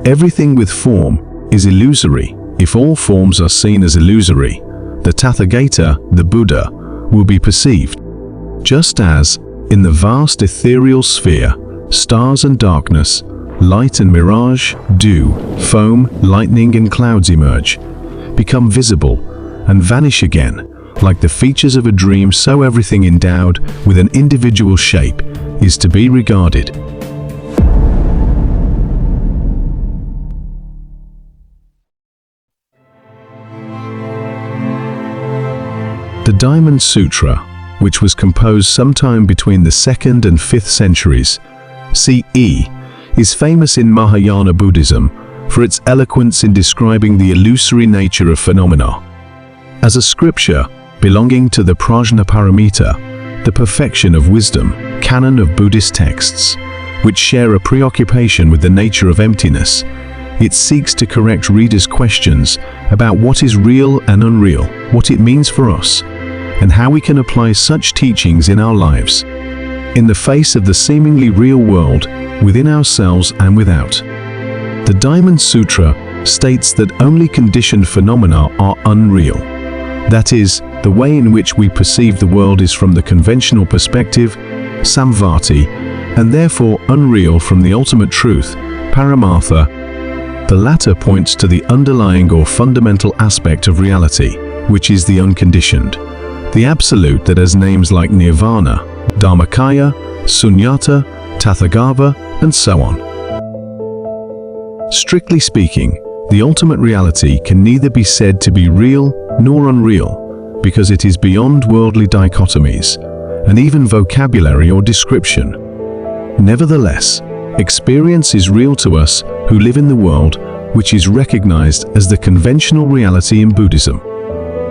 Everything with form is illusory. If all forms are seen as illusory, the Tathagata, the Buddha, will be perceived. Just as, in the vast ethereal sphere, stars and darkness, light and mirage, dew, foam, lightning and clouds emerge, become visible, and vanish again, like the features of a dream, so everything endowed with an individual shape is to be regarded. The Diamond Sutra, which was composed sometime between the 2nd and 5th centuries CE, is famous in Mahayana Buddhism for its eloquence in describing the illusory nature of phenomena. As a scripture belonging to the Prajnaparamita, the perfection of wisdom, canon of Buddhist texts, which share a preoccupation with the nature of emptiness, it seeks to correct readers' questions about what is real and unreal, what it means for us, and how we can apply such teachings in our lives, in the face of the seemingly real world, within ourselves and without. The Diamond Sutra states that only conditioned phenomena are unreal. That is, the way in which we perceive the world is from the conventional perspective, samvati, and therefore unreal from the ultimate truth, paramartha. The latter points to the underlying or fundamental aspect of reality, which is the unconditioned, the absolute that has names like nirvana, dharmakaya, sunyata, tathagata, and so on. Strictly speaking, the ultimate reality can neither be said to be real nor unreal, because it is beyond worldly dichotomies, and even vocabulary or description. Nevertheless, experience is real to us who live in the world, which is recognized as the conventional reality in Buddhism.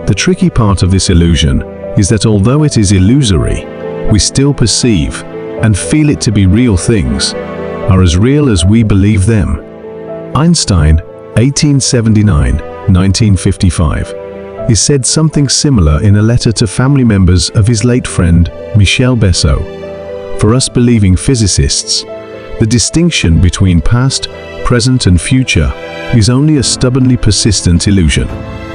The tricky part of this illusion is that although it is illusory, we still perceive and feel it to be real. Things are as real as we believe them. Einstein, 1879-1955, is said something similar in a letter to family members of his late friend, Michel Besso. For us believing physicists, the distinction between past, present and future is only a stubbornly persistent illusion,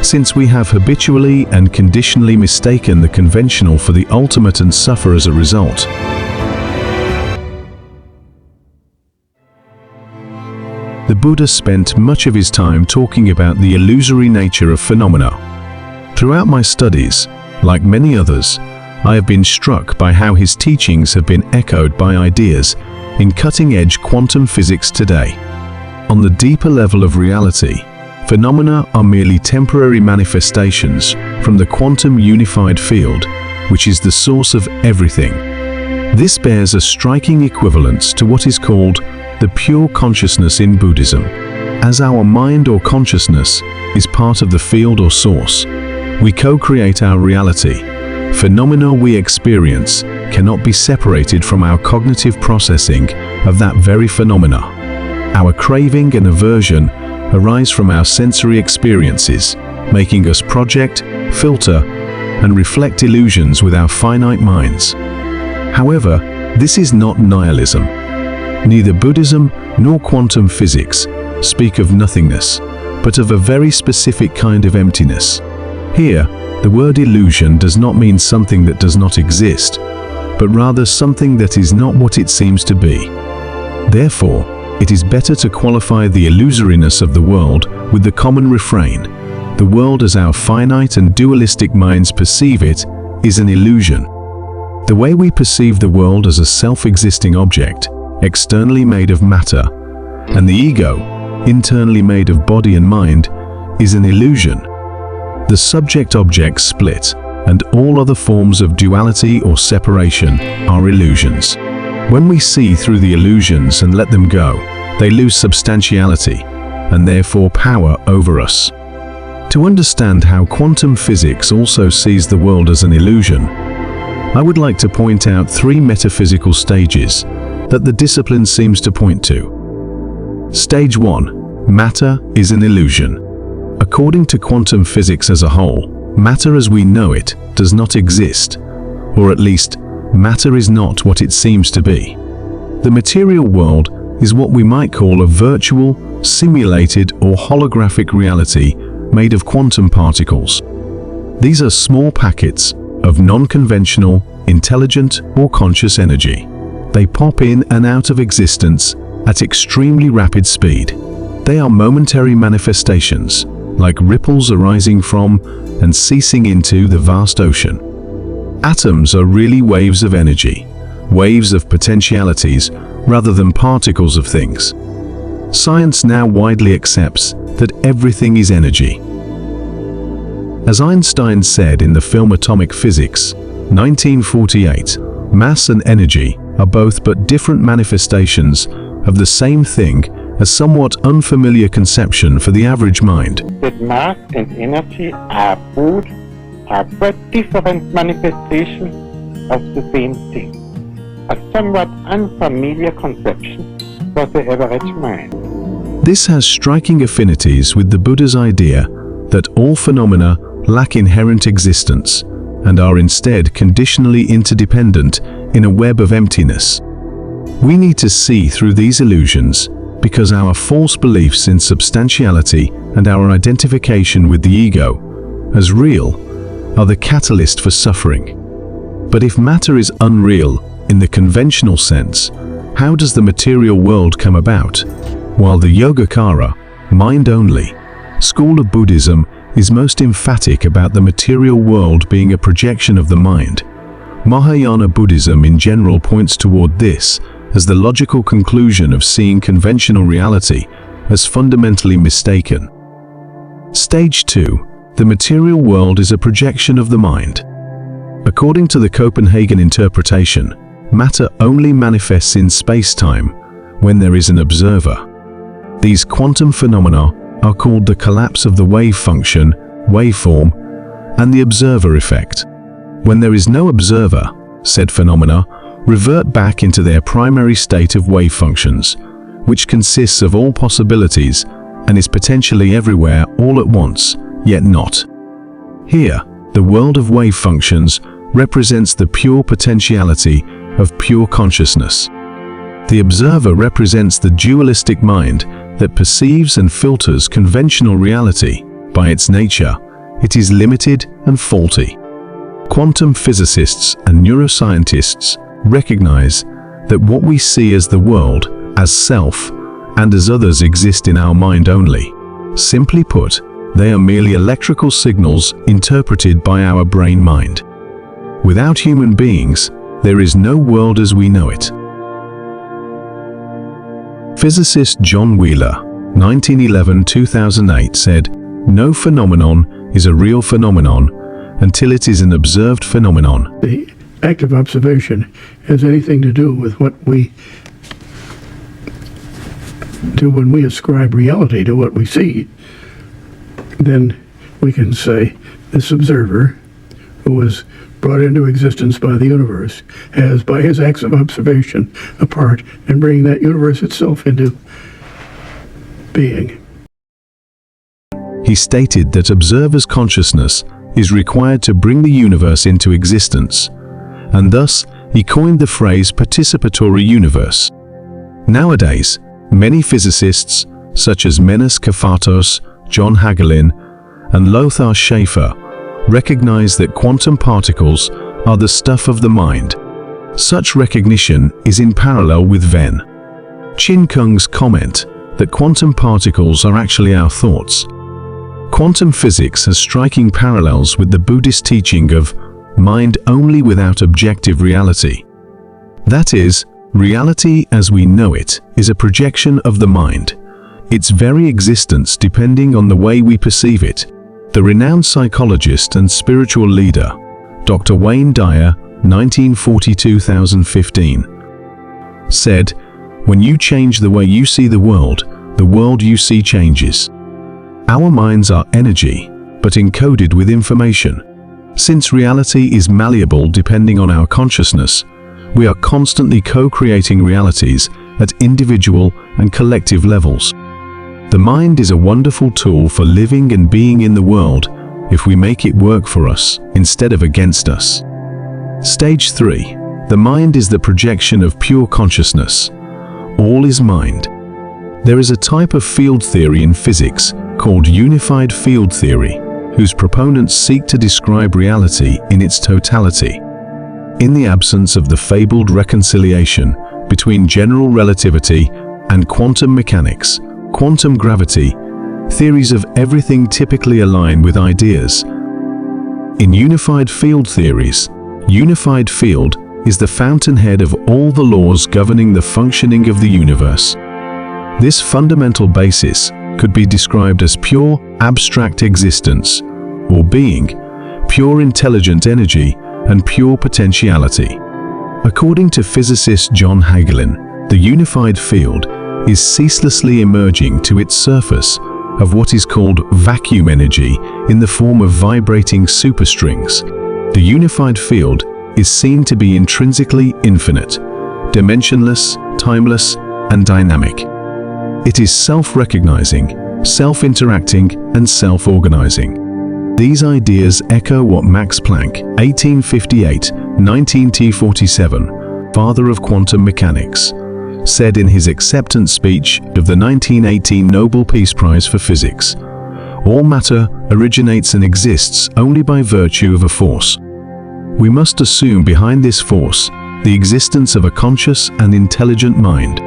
since we have habitually and conditionally mistaken the conventional for the ultimate and suffer as a result. The Buddha spent much of his time talking about the illusory nature of phenomena. Throughout my studies, like many others, I have been struck by how his teachings have been echoed by ideas in cutting-edge quantum physics today. On the deeper level of reality, phenomena are merely temporary manifestations from the quantum unified field, which is the source of everything. This bears a striking equivalence to what is called the pure consciousness in Buddhism. As our mind or consciousness is part of the field or source, we co-create our reality. Phenomena we experience cannot be separated from our cognitive processing of that very phenomena. Our craving and aversion arise from our sensory experiences, making us project, filter, and reflect illusions with our finite minds. However, this is not nihilism. Neither Buddhism nor quantum physics speak of nothingness, but of a very specific kind of emptiness. Here, the word illusion does not mean something that does not exist, but rather something that is not what it seems to be. Therefore, it is better to qualify the illusoriness of the world with the common refrain: the world as our finite and dualistic minds perceive it is an illusion. The way we perceive the world as a self-existing object, externally made of matter, and the ego, internally made of body and mind, is an illusion. The subject-object split and all other forms of duality or separation are illusions. When we see through the illusions and let them go, they lose substantiality and therefore power over us. To understand how quantum physics also sees the world as an illusion, I would like to point out 3 metaphysical stages that the discipline seems to point to. Stage 1. Matter is an illusion. According to quantum physics as a whole, matter as we know it does not exist, or at least, matter is not what it seems to be. The material world is what we might call a virtual, simulated or holographic reality made of quantum particles. These are small packets of non-conventional, intelligent or conscious energy. They pop in and out of existence at extremely rapid speed. They are momentary manifestations, like ripples arising from and ceasing into the vast ocean. Atoms are really waves of energy, waves of potentialities rather than particles of things. Science now widely accepts that everything is energy. As Einstein said in the film Atomic Physics, 1948, mass and energy are both but different manifestations of the same thing, a somewhat unfamiliar conception for the average mind. That mass and energy are but different manifestations of the same thing. A somewhat unfamiliar conception for the average mind. This has striking affinities with the Buddha's idea that all phenomena lack inherent existence and are instead conditionally interdependent in a web of emptiness. We need to see through these illusions because our false beliefs in substantiality and our identification with the ego as real are the catalyst for suffering. But if matter is unreal in the conventional sense, how does the material world come about? While the Yogacara, mind-only, school of Buddhism is most emphatic about the material world being a projection of the mind, Mahayana Buddhism in general points toward this as the logical conclusion of seeing conventional reality as fundamentally mistaken. Stage 2. The material world is a projection of the mind. According to the Copenhagen interpretation, matter only manifests in space-time when there is an observer. These quantum phenomena are called the collapse of the wave function, waveform, and the observer effect. When there is no observer, said phenomena revert back into their primary state of wave functions, which consists of all possibilities and is potentially everywhere all at once, yet not. Here, the world of wave functions represents the pure potentiality of pure consciousness. The observer represents the dualistic mind that perceives and filters conventional reality. By its nature, it is limited and faulty. Quantum physicists and neuroscientists recognize that what we see as the world, as self, and as others exist in our mind only. Simply put, they are merely electrical signals interpreted by our brain mind. Without human beings, there is no world as we know it. Physicist John Wheeler, 1911-2008, said, "No phenomenon is a real phenomenon until it is an observed phenomenon." The act of observation has anything to do with what we do when we ascribe reality to what we see. Then we can say this observer, who was brought into existence by the universe, has, by his acts of observation, a part in bringing that universe itself into being. He stated that observer's consciousness is required to bring the universe into existence, and thus he coined the phrase participatory universe. Nowadays, many physicists, such as Menas Kafatos, John Hagelin, and Lothar Schaefer, recognize that quantum particles are the stuff of the mind. Such recognition is in parallel with Ven Chin Kung's comment that quantum particles are actually our thoughts. Quantum physics has striking parallels with the Buddhist teaching of mind only without objective reality. That is, reality as we know it is a projection of the mind, its very existence depending on the way we perceive it. The renowned psychologist and spiritual leader, Dr. Wayne Dyer, 1940-2015, said, "When you change the way you see the world you see changes." Our minds are energy, but encoded with information. Since reality is malleable depending on our consciousness, we are constantly co-creating realities at individual and collective levels. The mind is a wonderful tool for living and being in the world if we make it work for us instead of against us. Stage 3. The mind is the projection of pure consciousness. all is mind. There is a type of field theory in physics called unified field theory, whose proponents seek to describe reality in its totality. In the absence of the fabled reconciliation between general relativity and quantum mechanics, quantum gravity, theories of everything typically align with ideas. In unified field theories, unified field is the fountainhead of all the laws governing the functioning of the universe. This fundamental basis could be described as pure, abstract existence, or being, pure intelligent energy, and pure potentiality. According to physicist John Hagelin, the unified field is ceaselessly emerging to its surface of what is called vacuum energy in the form of vibrating superstrings. The unified field is seen to be intrinsically infinite, dimensionless, timeless, and dynamic. It is self-recognizing, self-interacting, and self-organizing. These ideas echo what Max Planck, 1858-1947, father of quantum mechanics, said in his acceptance speech of the 1918 Nobel Peace Prize for Physics. All matter originates and exists only by virtue of a force. We must assume behind this force the existence of a conscious and intelligent mind.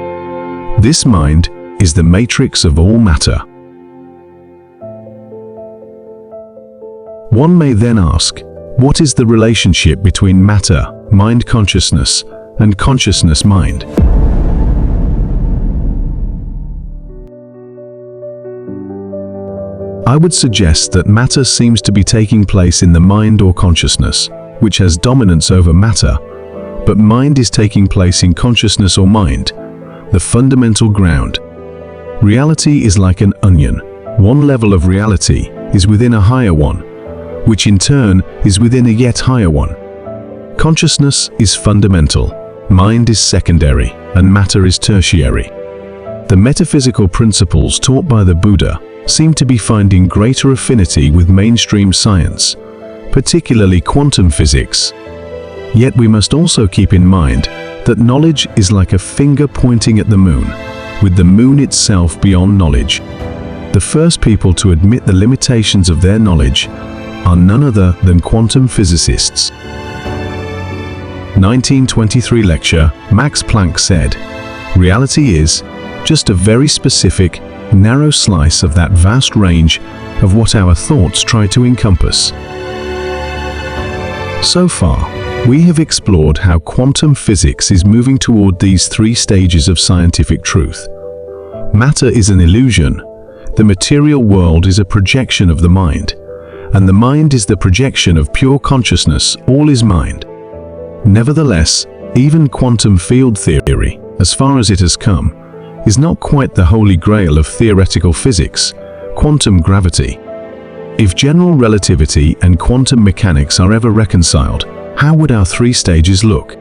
This mind is the matrix of all matter. One may then ask, what is the relationship between matter, mind consciousness, and consciousness mind? I would suggest that matter seems to be taking place in the mind or consciousness, which has dominance over matter, but mind is taking place in consciousness or mind, the fundamental ground. Reality is like an onion. One level of reality is within a higher one, which in turn is within a yet higher one. Consciousness is fundamental, mind is secondary, and matter is tertiary. The metaphysical principles taught by the Buddha seem to be finding greater affinity with mainstream science, particularly quantum physics. Yet we must also keep in mind that knowledge is like a finger pointing at the moon, with the moon itself beyond knowledge. The first people to admit the limitations of their knowledge are none other than quantum physicists. 1923 lecture, Max Planck said, "Reality is just a very specific, narrow slice of that vast range of what our thoughts try to encompass." So far, we have explored how quantum physics is moving toward these three stages of scientific truth. Matter is an illusion, the material world is a projection of the mind, and the mind is the projection of pure consciousness, all is mind. Nevertheless, even quantum field theory, as far as it has come, is not quite the holy grail of theoretical physics, quantum gravity. If general relativity and quantum mechanics are ever reconciled, how would our three stages look?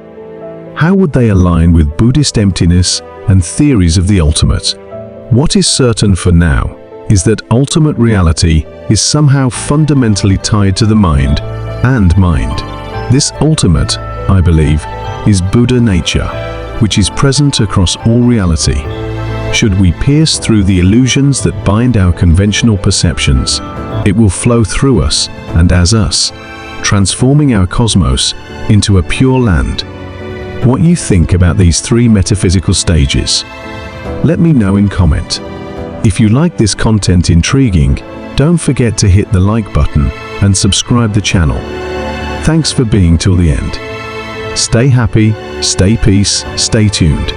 How would they align with Buddhist emptiness and theories of the ultimate? What is certain for now is that ultimate reality is somehow fundamentally tied to the mind and mind. This ultimate, I believe, is Buddha nature, which is present across all reality. Should we pierce through the illusions that bind our conventional perceptions, it will flow through us and as us, transforming our cosmos into a pure land. What you think about these three metaphysical stages? Let me know in comment. If you like this content intriguing, don't forget to hit the like button and subscribe the channel. Thanks for being till the end. Stay happy, stay peace, stay tuned.